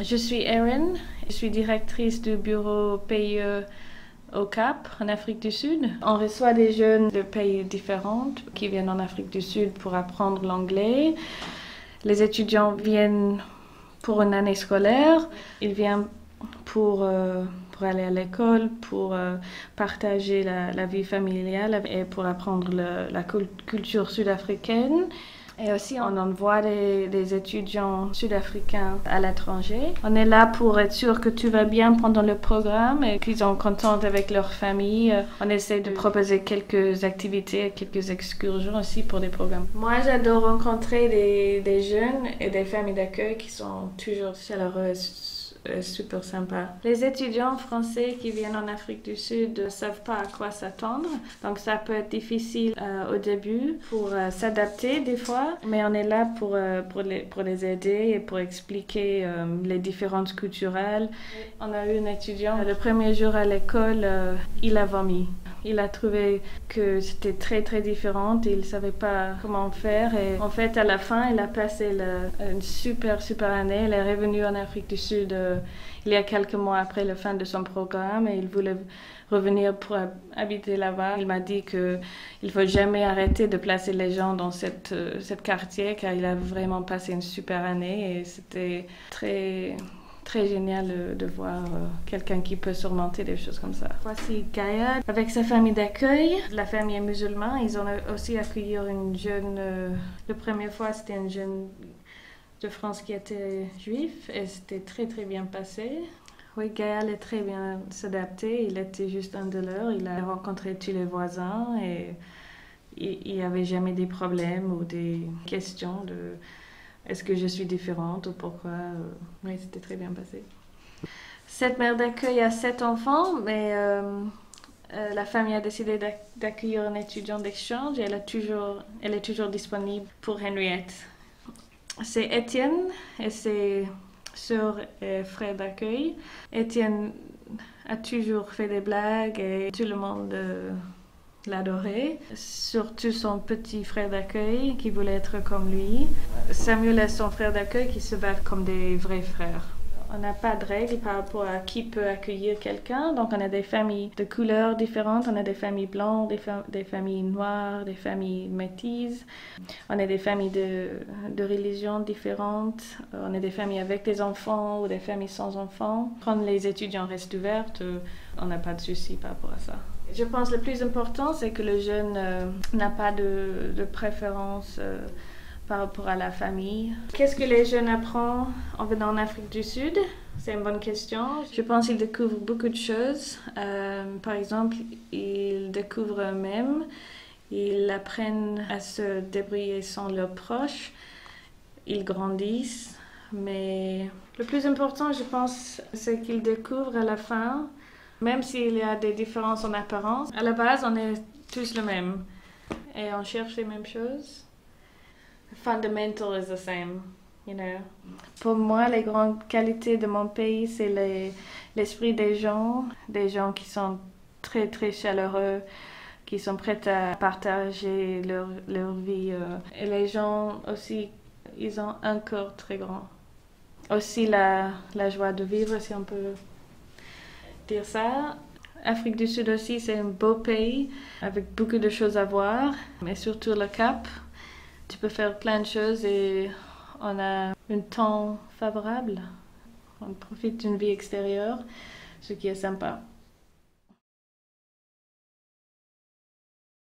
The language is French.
Je suis Erin, je suis directrice du bureau PIE au Cap, en Afrique du Sud. On reçoit des jeunes de pays différents qui viennent en Afrique du Sud pour apprendre l'anglais. Les étudiants viennent pour une année scolaire. Ils viennent pour aller à l'école, pour partager la vie familiale et pour apprendre la culture sud-africaine. Et aussi, on envoie des étudiants sud-africains à l'étranger. On est là pour être sûr que tout va bien pendant le programme et qu'ils sont contents avec leur famille. On essaie de proposer quelques activités, quelques excursions aussi pour des programmes. Moi, j'adore rencontrer des jeunes et des familles d'accueil qui sont toujours chaleureuses. Super sympa. Les étudiants français qui viennent en Afrique du Sud ne savent pas à quoi s'attendre, donc ça peut être difficile au début pour s'adapter des fois, mais on est là pour les aider et pour expliquer les différences culturelles. On a eu un étudiant, le premier jour à l'école, il a vomi. Il a trouvé que c'était très très différent et il ne savait pas comment faire. Et en fait, à la fin, il a passé une super année. Il est revenu en Afrique du Sud il y a quelques mois après la fin de son programme et il voulait revenir pour habiter là-bas. Il m'a dit qu'il ne faut jamais arrêter de placer les gens dans cette quartier car il a vraiment passé une super année et c'était très génial de voir quelqu'un qui peut surmonter des choses comme ça. Voici Gaïa avec sa famille d'accueil. La famille est musulmane. Ils ont aussi accueilli une jeune... la première fois, c'était une jeune de France qui était juif et c'était très bien passé. Oui, Gaël est très bien s'adapté. Il était juste un de leurs. Il a rencontré tous les voisins et il n'y avait jamais des problèmes ou des questions de est-ce que je suis différente ou pourquoi. Oui, c'était très bien passé. Cette mère d'accueil a 7 enfants, mais la famille a décidé d'accueillir un étudiant d'exchange et elle est toujours disponible pour Henriette. C'est Étienne et ses sœurs et frères d'accueil. Étienne a toujours fait des blagues et tout le monde l'adorait. Surtout son petit frère d'accueil qui voulait être comme lui. Samuel est son frère d'accueil qui se battent comme des vrais frères. On n'a pas de règles par rapport à qui peut accueillir quelqu'un. Donc, on a des familles de couleurs différentes. On a des familles blanches, des familles noires, des familles métisses. On a des familles de religions différentes. On a des familles avec des enfants ou des familles sans enfants. Quand les étudiants restent ouverts, on n'a pas de souci par rapport à ça. Je pense que le plus important, c'est que le jeune n'a pas de préférence par rapport à la famille. Qu'est-ce que les jeunes apprennent en venant en Afrique du Sud? C'est une bonne question. Je pense qu'ils découvrent beaucoup de choses. Par exemple, ils découvrent eux-mêmes. Ils apprennent à se débrouiller sans leurs proches. Ils grandissent. Mais le plus important, je pense, c'est qu'ils découvrent à la fin, même s'il y a des différences en apparence, à la base, on est tous le même. Et on cherche les mêmes choses. Fundamental is the same, you know. Pour moi, les grandes qualités de mon pays, c'est l'esprit des gens qui sont très chaleureux, qui sont prêts à partager leur vie. Et les gens aussi, ils ont un cœur très grand. Aussi la joie de vivre, si on peut dire ça. Afrique du Sud aussi, c'est un beau pays avec beaucoup de choses à voir, mais surtout le Cap. Tu peux faire plein de choses et on a un temps favorable. On profite d'une vie extérieure, ce qui est sympa.